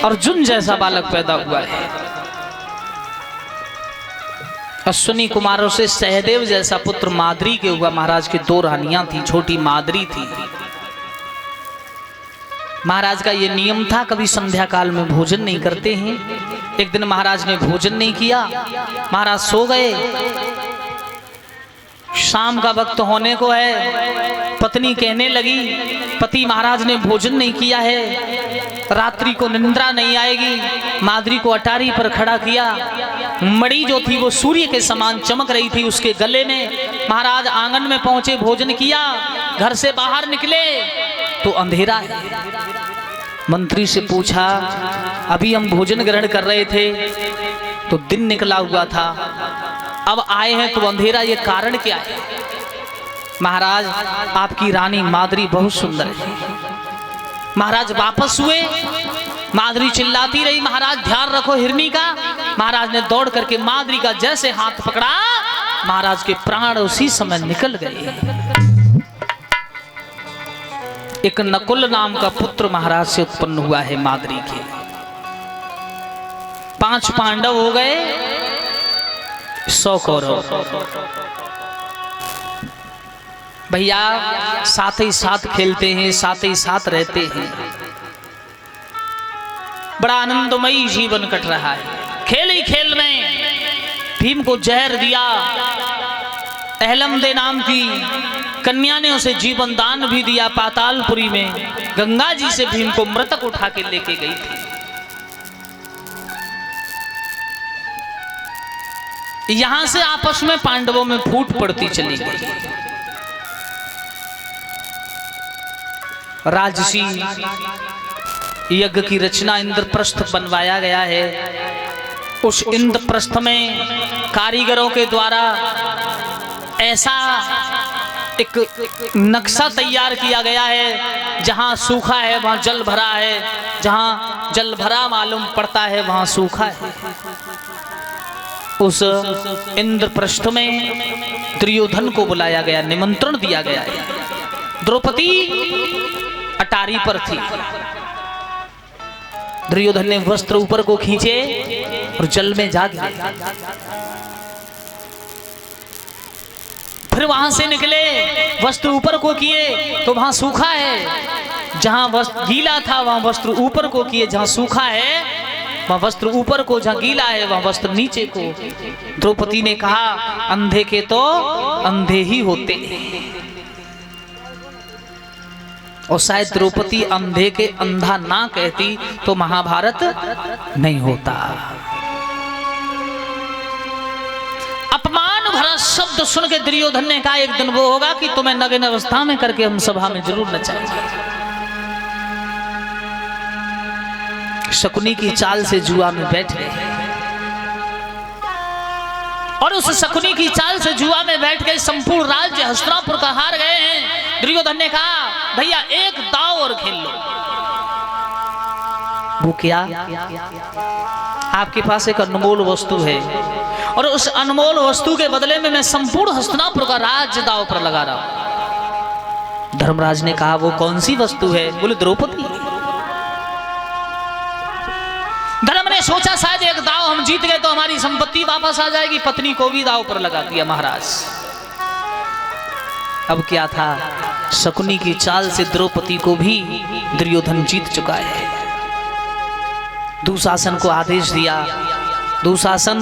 अर्जुन जैसा बालक पैदा हुआ है। अश्विनी कुमारों से सहदेव जैसा पुत्र माद्री के हुआ। महाराज की 2 रानियां थी, छोटी माद्री थी। महाराज का ये नियम था, कभी संध्या काल में भोजन नहीं करते हैं। एक दिन महाराज ने भोजन नहीं किया, महाराज सो गए। शाम का वक्त होने को है, पत्नी कहने लगी, पति महाराज ने भोजन नहीं किया है, रात्रि को निंद्रा नहीं आएगी। माद्री को अटारी पर खड़ा किया। मणि जो थी वो सूर्य के समान चमक रही थी उसके गले में। महाराज आंगन में पहुंचे, भोजन किया, घर से बाहर निकले तो अंधेरा है। मंत्री से पूछा, अभी हम भोजन ग्रहण कर रहे थे तो दिन निकला हुआ था, अब आए हैं तो अंधेरा, ये कारण क्या है? महाराज आपकी रानी माद्री बहुत सुंदर है। महाराज वापस हुए, माद्री चिल्लाती रही, महाराज ध्यान रखो हिरनी का। महाराज ने दौड़ करके माद्री का जैसे हाथ पकड़ा, महाराज के प्राण उसी समय निकल गए। एक नकुल नाम का पुत्र महाराज से उत्पन्न हुआ है माद्री के। 5 पांडव हो गए, 100 कौरव। भैया साथ ही साथ खेलते हैं, साथ ही साथ रहते हैं, बड़ा आनंदमयी जीवन कट रहा है। खेल ही खेल में भीम को जहर दिया। अहलमदे नाम की कन्या ने उसे जीवन दान भी दिया। पातालपुरी में गंगा जी से भीम को मृतक उठा के लेके गई थी। यहां से आपस में पांडवों में फूट पड़ती चली गई। राजसी यज्ञ की रचना इंद्रप्रस्थ बनवाया गया है। उस इंद्रप्रस्थ में कारीगरों के द्वारा ऐसा एक नक्शा तैयार किया गया है, जहां सूखा है वहां जल भरा है, जहां जल भरा मालूम पड़ता है वहां सूखा है। उस इंद्रप्रस्थ में दुर्योधन को बुलाया गया, निमंत्रण दिया गया है। द्रौपदी अटारी पर थी। दुर्योधन ने वस्त्र ऊपर को खींचे और जल में जा गिरे। फिर वहां से निकले, वस्त्र ऊपर को किए तो वहां सूखा है। जहां वस्त्र गीला था वहां वस्त्र ऊपर को किए, जहां सूखा है वहां वस्त्र ऊपर को, जहां गीला है वहां वस्त्र नीचे को। द्रौपदी ने कहा, अंधे के तो अंधे ही होते। और शायद द्रौपदी अंधे के अंधा ना कहती तो महाभारत नहीं होता। अपमान भरा शब्द सुन के दुर्योधन ने कहा, एक दिन वो होगा कि तुम्हें नग्न अवस्था में करके हम सभा में जरूर नचाएंगे। शकुनी की चाल से जुआ में बैठ गए और उस शकुनी की चाल से जुआ में बैठ गए। संपूर्ण राज्य हस्तिनापुर का हार गए हैं। दुर्योधन ने कहा, भैया एक दांव और खेल लो। वो क्या? आपके पास एक अनमोल वस्तु है और उस अनमोल वस्तु के बदले में मैं संपूर्ण हस्तिनापुर का राज्य दांव पर लगा रहा हूं। धर्मराज ने कहा, वो कौन सी वस्तु है? बोले द्रौपदी। धर्म ने सोचा शायद एक दांव हम जीत गए तो हमारी संपत्ति वापस आ जाएगी। पत्नी को भी दांव पर लगा दिया महाराज। अब क्या था, शकुनी की चाल से द्रौपदी को भी दुर्योधन जीत चुका है। दुशासन को आदेश दिया। दुशासन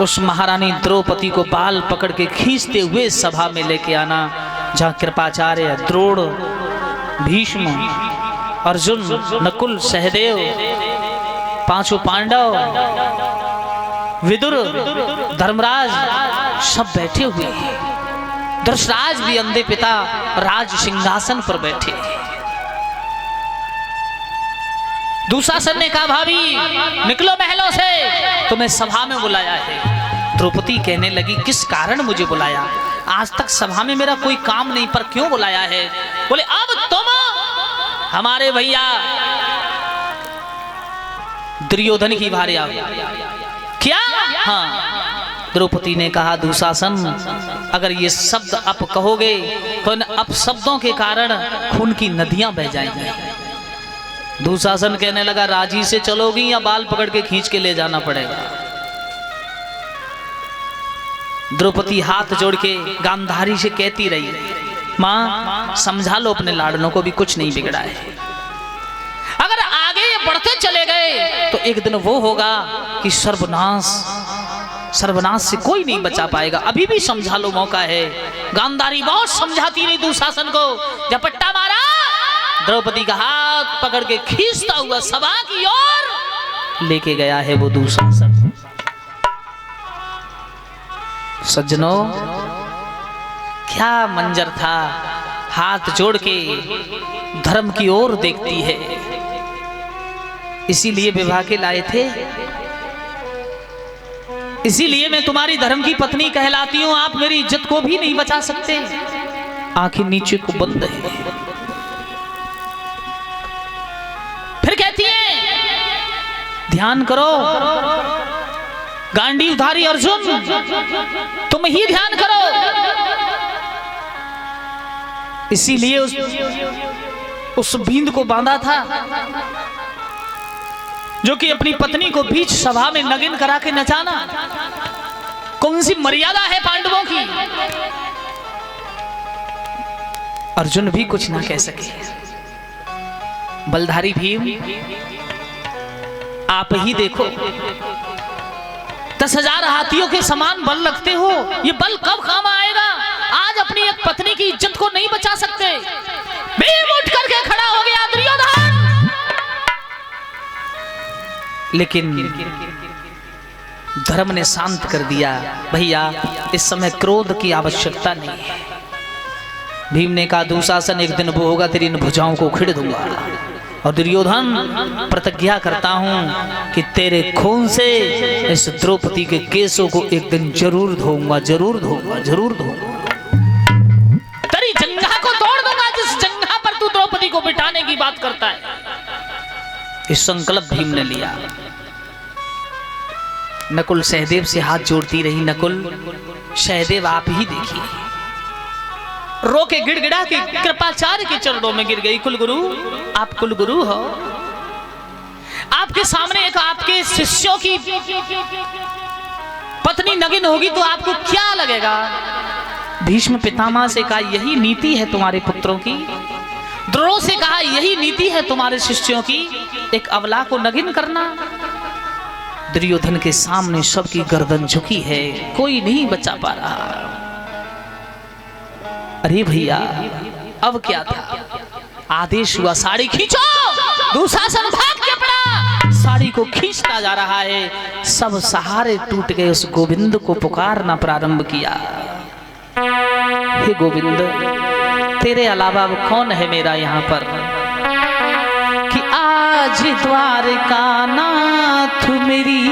उस महारानी द्रौपदी को बाल पकड़ के खींचते हुए सभा में लेके आना, जहां कृपाचार्य, द्रोण, भीष्म, अर्जुन, नकुल, सहदेव, 5 पांडव, विदुर, धर्मराज सब बैठे हुए हैं। धृतराज भी अंधे पिता राज सिंहासन पर बैठे। दुशासन ने कहा, भाभी निकलो महलों से, तुम्हें सभा में बुलाया है। द्रौपदी कहने लगी, किस कारण मुझे बुलाया? आज तक सभा में मेरा कोई काम नहीं, पर क्यों बुलाया है? बोले, अब तुम हमारे भैया दुर्योधन की भार्या। क्या? हाँ। द्रौपदी ने कहा, दुशासन अगर ये शब्द आप कहोगे तो इन अपशब्दों के कारण खून की नदियां बह जाएंगी। दुशासन कहने लगा राजी से चलोगी या बाल पकड़ के खींच के ले जाना पड़ेगा। द्रौपदी हाथ जोड़ के गांधारी से कहती रही, मां समझा लो अपने लाडनों को, भी कुछ नहीं बिगड़ा है। अगर आगे ये बढ़ते चले गए तो एक दिन वो होगा कि सर्वनाश से कोई नहीं बचा पाएगा। अभी भी समझा लो, मौका है। गांधारी बहुत समझाती रही दुशासन को। झपट्टा मारा, द्रौपदी का हाथ पकड़ के खींचता हुआ सभा की ओर लेके गया है वो दुशासन। सज्जनों, क्या मंजर था। हाथ जोड़ के धर्म की ओर देखती है। इसीलिए विवाह के लाए थे, इसीलिए मैं तुम्हारी धर्म की पत्नी कहलाती हूं। आप मेरी इज्जत को भी नहीं बचा सकते। आंखें नीचे को बंद है। फिर कहती है, ध्यान करो गांडीवधारी अर्जुन, तुम ही ध्यान करो। इसीलिए उस बींद को बांधा था जो कि अपनी पत्नी को बीच सभा में नगिन करा के नचाना। कौन सी मर्यादा है पांडवों की। अर्जुन भी कुछ ना कह सके। बलधारी भीम, आप ही देखो, 10,000 हाथियों के समान बल रखते हो। ये बल कब काम आएगा। आज अपनी एक पत्नी की इज्जत को नहीं बचा सकते। भीम उठ करके खड़ा हो गया, दुर्योधन। लेकिन धर्म ने शांत कर दिया, भैया इस समय क्रोध की आवश्यकता नहीं है। भीम ने कहा, दुशासन एक दिन वो होगा तेरी इन भुजाओं को उखेड़ दूंगा। और दुर्योधन, प्रतिज्ञा करता हूं कि तेरे खून से इस द्रौपदी के केसों को एक दिन जरूर धोऊंगा, जरूर धोऊंगा, जरूर धोऊंगा। तेरी जंघा को तोड़ दूंगा जिस जंघा पर तू द्रौपदी को बिठाने की बात करता है। इस संकल्प भीम ने लिया। नकुल सहदेव से हाथ जोड़ती रही। नकुल, सहदेव आप ही देखिए। रो के गिड़गिड़ा के कृपाचार्य के चरणों में गिर गई। कुलगुरु, आप कुलगुरु हो। आपके सामने एक आपके शिष्यों की पत्नी नगिन होगी तो आपको क्या लगेगा। भीष्म पितामह से कहा, यही नीति है तुम्हारे पुत्रों की। द्रोण से कहा, यही नीति है तुम्हारे शिष्यों की, एक अबला को नगिन करना। दुर्योधन के सामने सबकी गर्दन झुकी है, कोई नहीं बचा पा रहा। अरे भैया, अब क्या था। आदेश हुआ, साड़ी खींचो। दुशासन भाग के पड़ा, साड़ी को खींचता जा रहा है। सब सहारे टूट गए। उस गोविंद को पुकारना प्रारंभ किया, हे गोविंद, तेरे अलावा अब कौन है मेरा यहाँ पर, कि आज द्वारका नाथ मेरी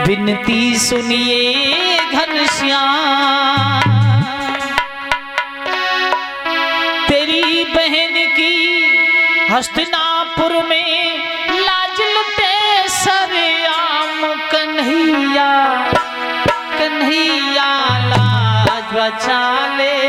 विनती सुनिए घनश्याम। तेरी बहन की हस्तिनापुर में लाज लुटे सरेआम। कन्हैया, कन्हैया लाज बचा ले।